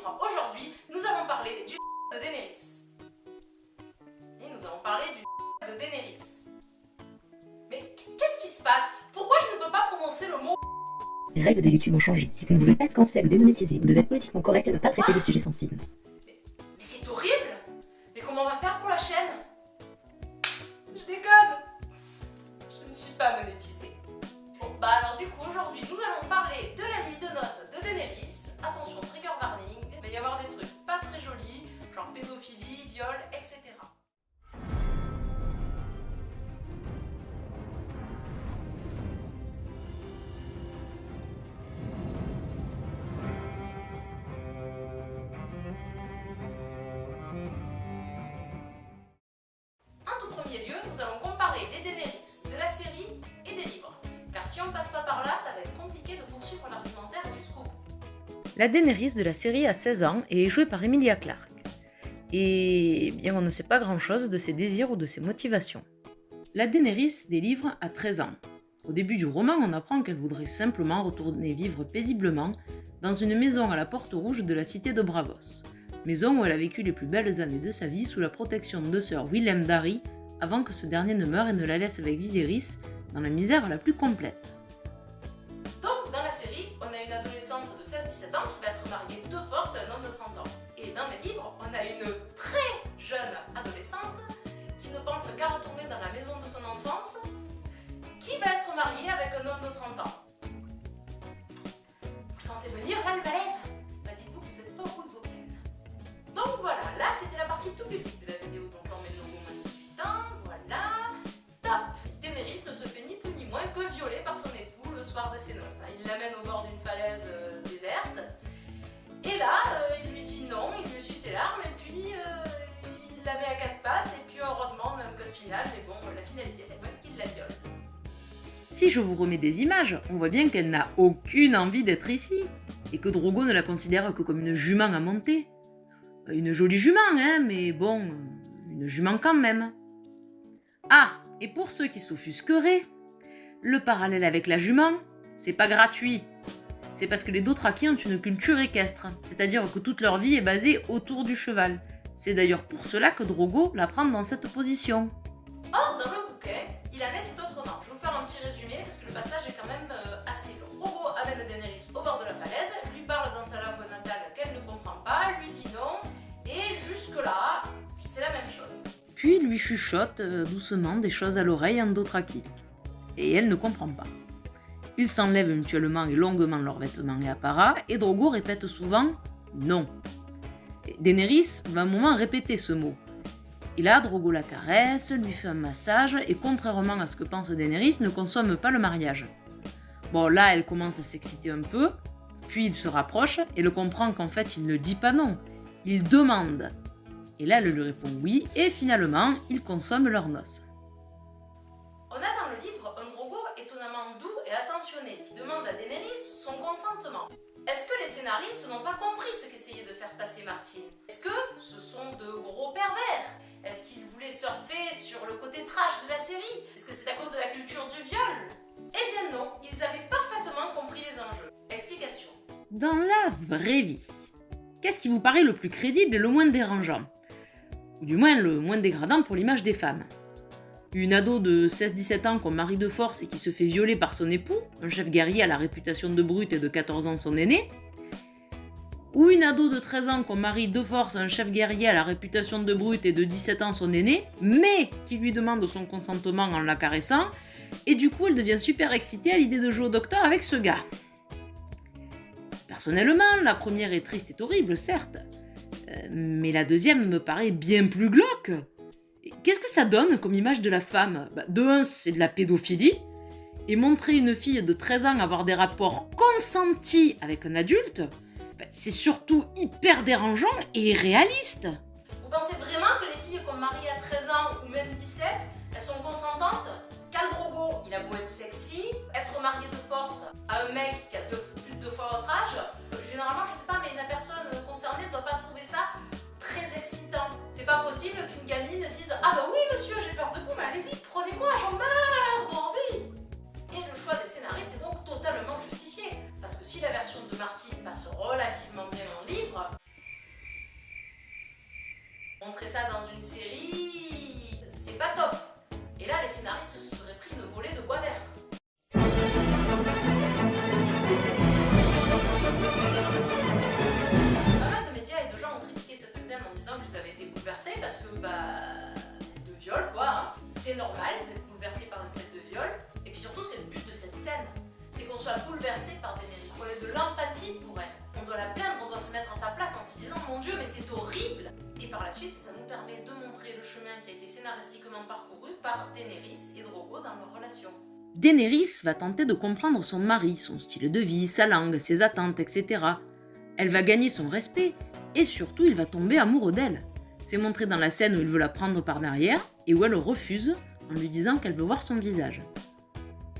livre. Aujourd'hui, nous allons parler du de Daenerys. Et nous allons parler du de Daenerys. Mais qu'est-ce qui se passe? Pourquoi je ne peux pas prononcer le mot? Les règles de YouTube ont changé. Si vous ne voulez pas être cancel ou démonétisé, vous devez être politiquement correct et ne pas traiter de sujets sensibles. Mais c'est horrible! Mais comment on va faire pour la chaîne? Je déconne! Je ne suis pas monétisée. Bon, bah alors du coup, aujourd'hui, nous allons parler de la nuit de noces de Daenerys. Attention, trigger warning, il va y avoir des trucs pas très jolis, genre pédophilie, viol, etc. Nous allons comparer les Daenerys de la série et des livres. Car si on passe pas par là, ça va être compliqué de poursuivre l'argumentaire jusqu'au bout. La Daenerys de la série a 16 ans et est jouée par Emilia Clarke. Et bien on ne sait pas grand chose de ses désirs ou de ses motivations. La Daenerys des livres a 13 ans. Au début du roman, on apprend qu'elle voudrait simplement retourner vivre paisiblement dans une maison à la porte rouge de la cité de Braavos. Maison où elle a vécu les plus belles années de sa vie sous la protection de Sir Willem Darry, avant que ce dernier ne meure et ne la laisse avec Viserys dans la misère la plus complète. Donc, dans la série, on a une adolescente de 16-17 ans qui va être mariée de force à un homme de 30 ans. Et dans les livres, on a une très jeune adolescente qui ne pense qu'à retourner dans la maison de son enfance, qui va être mariée avec un homme de 30 ans. Vous le sentez venir là, le malaise? Bah dites-vous que vous n'êtes pas au bout de vos peines. Donc voilà, là c'était la partie tout publique de la vidéo, donc on met le logo moins 18 ans. Voilà, top! Daenerys ne se fait ni plus ni moins que violer par son époux le soir de ses noces. Il l'amène au bord d'une falaise déserte. Et là, il lui dit non, il lui suce ses larmes et puis il la met à quatre pattes. Et puis heureusement, on a un code final. Mais bon, la finalité, c'est quand même qu'il la viole. Si je vous remets des images, on voit bien qu'elle n'a aucune envie d'être ici. Et que Drogo ne la considère que comme une jument à monter. Une jolie jument, hein, mais bon, une jument quand même. Ah, et pour ceux qui s'offusqueraient, le parallèle avec la jument, c'est pas gratuit. C'est parce que les Dothraki ont une culture équestre, c'est-à-dire que toute leur vie est basée autour du cheval. C'est d'ailleurs pour cela que Drogo la prend dans cette position. Or, dans le bouquin, il en est tout autrement. Je vais vous faire un petit résumé parce que le passage est quand même assez long. Drogo amène Daenerys au bord de la falaise, lui parle dans sa langue natale qu'elle ne comprend pas, lui dit non, et jusque-là, c'est la même chose. Puis lui chuchote doucement des choses à l'oreille en Dothraki. Et elle ne comprend pas. Ils s'enlèvent mutuellement et longuement leurs vêtements et apparats, et Drogo répète souvent « non ». Daenerys va un moment répéter ce mot. Et là, Drogo la caresse, lui fait un massage, et contrairement à ce que pense Daenerys, ne consomme pas le mariage. Bon, là, elle commence à s'exciter un peu, puis il se rapproche, et le comprend qu'en fait, il ne dit pas non, il demande. Et là, elle lui répond oui, et finalement, ils consomment leurs noces. On a dans le livre un Drogo étonnamment doux et attentionné qui demande à Daenerys son consentement. Est-ce que les scénaristes n'ont pas compris ce qu'essayait de faire passer Martin? Est-ce que ce sont de gros pervers? Est-ce qu'ils voulaient surfer sur le côté trash de la série? Est-ce que c'est à cause de la culture du viol? Eh bien non, ils avaient parfaitement compris les enjeux. Explication. Dans la vraie vie, qu'est-ce qui vous paraît le plus crédible et le moins dérangeant? Ou du moins le moins dégradant pour l'image des femmes? Une ado de 16-17 ans qu'on marie de force et qui se fait violer par son époux, un chef guerrier à la réputation de brute et de 14 ans son aîné? Ou une ado de 13 ans qu'on marie de force à un chef guerrier à la réputation de brute et de 17 ans son aîné, mais qui lui demande son consentement en la caressant, et du coup elle devient super excitée à l'idée de jouer au docteur avec ce gars? Personnellement, la première est triste et horrible, certes, mais la deuxième me paraît bien plus glauque. Qu'est-ce que ça donne comme image de la femme? De un, c'est de la pédophilie, et montrer une fille de 13 ans avoir des rapports consentis avec un adulte, c'est surtout hyper dérangeant et irréaliste. Vous pensez vraiment que les filles qu'on marie à 13 ans ou même 17, elles sont consentantes? Khal Drogo, il a beau être sexy, être marié de force à un mec qui a plus de 2 fois votre âge, généralement, je sais pas, mais la personne concernée ne doit pas trouver ça très excitant. C'est pas possible qu'une gamine dise « Ah bah oui monsieur, j'ai peur de vous, mais allez-y, prenez-moi, j'en meurs d'envie !» Et le choix des scénaristes est donc totalement justifié, parce que si la version de Martin passe relativement bien en livre, c'est normal d'être bouleversé par une scène de viol, et puis surtout c'est le but de cette scène, c'est qu'on soit bouleversé par Daenerys, qu'on ait de l'empathie pour elle, on doit la plaindre, on doit se mettre à sa place en se disant mon Dieu mais c'est horrible. Et par la suite ça nous permet de montrer le chemin qui a été scénaristiquement parcouru par Daenerys et Drogo dans leur relation. Daenerys va tenter de comprendre son mari, son style de vie, sa langue, ses attentes, etc. Elle va gagner son respect, et surtout il va tomber amoureux d'elle. C'est montré dans la scène où il veut la prendre par derrière, et où elle refuse en lui disant qu'elle veut voir son visage.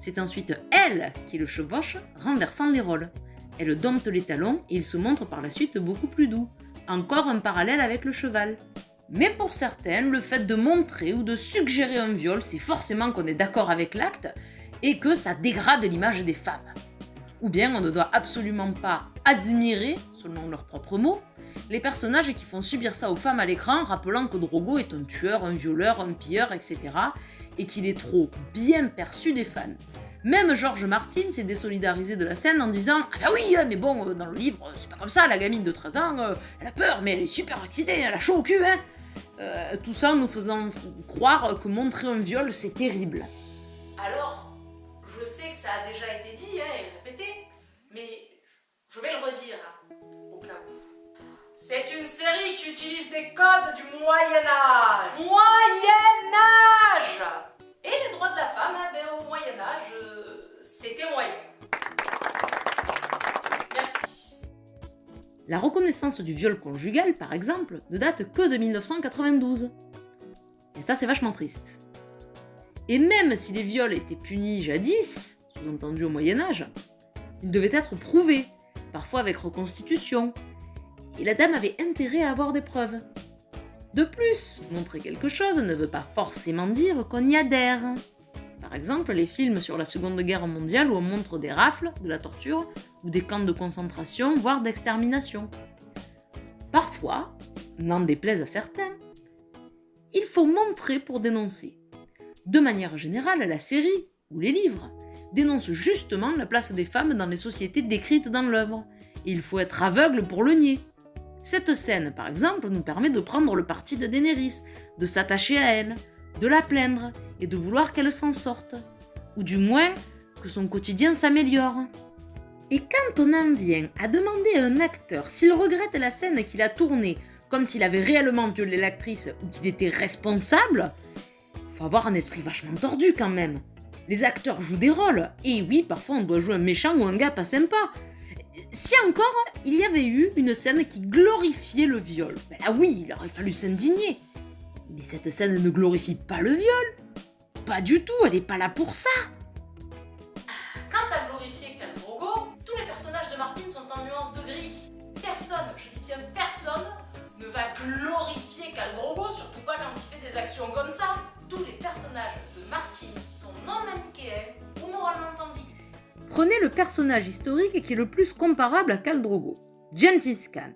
C'est ensuite elle qui le chevauche, renversant les rôles. Elle dompte les talons, et il se montre par la suite beaucoup plus doux. Encore un parallèle avec le cheval. Mais pour certains, le fait de montrer ou de suggérer un viol, c'est forcément qu'on est d'accord avec l'acte, et que ça dégrade l'image des femmes. Ou bien on ne doit absolument pas admirer, selon leurs propres mots, les personnages qui font subir ça aux femmes à l'écran, rappelant que Drogo est un tueur, un violeur, un pilleur, etc. et qu'il est trop bien perçu des fans. Même George Martin s'est désolidarisé de la scène en disant « Ah bah oui, mais bon, dans le livre, c'est pas comme ça, la gamine de 13 ans, elle a peur, mais elle est super excitée, elle a chaud au cul, hein !» Tout ça en nous faisant croire que montrer un viol, c'est terrible. Alors, je sais que ça a déjà été dit et répété, mais je vais le redire, au cas où. C'est une série qui utilise des codes du Moyen-Âge. Moyen-Âge. Et les droits de la femme, au Moyen-Âge, c'était moyen. Merci. La reconnaissance du viol conjugal, par exemple, ne date que de 1992. Et ça, c'est vachement triste. Et même si les viols étaient punis jadis, sous-entendu au Moyen-Âge, ils devaient être prouvés, parfois avec reconstitution. Et la dame avait intérêt à avoir des preuves. De plus, montrer quelque chose ne veut pas forcément dire qu'on y adhère. Par exemple, les films sur la Seconde Guerre mondiale où on montre des rafles, de la torture, ou des camps de concentration, voire d'extermination. Parfois, n'en déplaise à certains, il faut montrer pour dénoncer. De manière générale, la série, ou les livres, dénoncent justement la place des femmes dans les sociétés décrites dans l'œuvre, et il faut être aveugle pour le nier. Cette scène, par exemple, nous permet de prendre le parti de Daenerys, de s'attacher à elle, de la plaindre et de vouloir qu'elle s'en sorte, ou du moins que son quotidien s'améliore. Et quand on en vient à demander à un acteur s'il regrette la scène qu'il a tournée comme s'il avait réellement violé l'actrice ou qu'il était responsable, faut avoir un esprit vachement tordu quand même. Les acteurs jouent des rôles, et oui, parfois on doit jouer un méchant ou un gars pas sympa. Si encore, il y avait eu une scène qui glorifiait le viol, ben là oui, il aurait fallu s'indigner. Mais cette scène ne glorifie pas le viol. Pas du tout, elle est pas là pour ça. Quant à glorifier Khal Drogo, tous les personnages de Martin sont en nuance de gris. Personne, je dis bien personne, ne va glorifier Khal Drogo, surtout pas quand il fait des actions comme ça. Tous les personnages de Martin sont non manichéens ou moralement ambigus. Prenez le personnage historique qui est le plus comparable à Khal Drogo, Gengis Khan.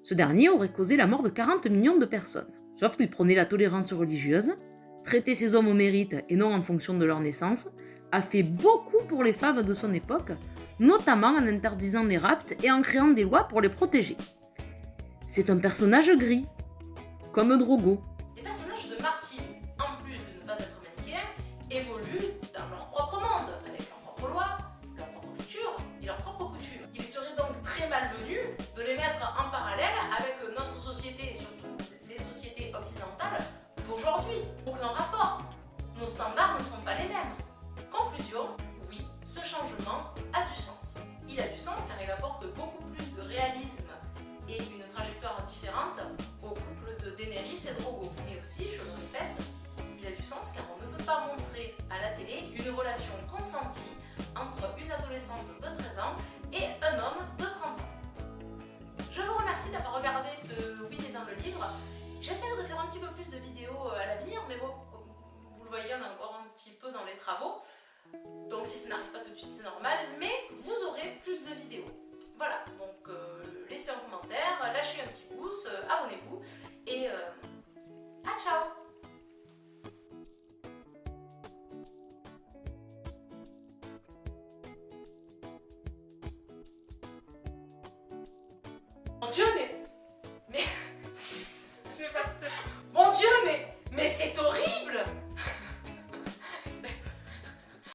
Ce dernier aurait causé la mort de 40 millions de personnes, sauf qu'il prônait la tolérance religieuse, traitait ses hommes au mérite et non en fonction de leur naissance, a fait beaucoup pour les femmes de son époque, notamment en interdisant les rapts et en créant des lois pour les protéger. C'est un personnage gris, comme Drogo. Les personnages de Martin, en plus de ne pas être manichéens, évoluent dans leur propre monde, avec leurs propres lois, leur propre culture et leurs propres coutumes. Il serait donc très malvenu de les mettre en parallèle avec notre société et surtout les sociétés occidentales d'aujourd'hui. Aucun rapport. Nos standards ne sont pas les mêmes. Conclusion, oui, ce changement a du sens. Il a du sens car il apporte beaucoup plus de réalisme et une trajectoire différente au couple de Daenerys et Drogo. Mais aussi, je le répète, il a du sens car on ne peut pas montrer à la télé une relation consentie entre une adolescente de 13 ans et un homme de 30 ans. Je vous remercie d'avoir regardé ce Oui mais dans le livre. J'essaierai de faire un petit peu plus de vidéos à l'avenir, mais bon, comme vous le voyez, on est encore un petit peu dans les travaux. Donc si ça n'arrive pas tout de suite, c'est normal, mais vous aurez plus de vidéos. Voilà, donc laissez un commentaire, lâchez un petit pouce, abonnez-vous, et à ciao! Mon Dieu, mais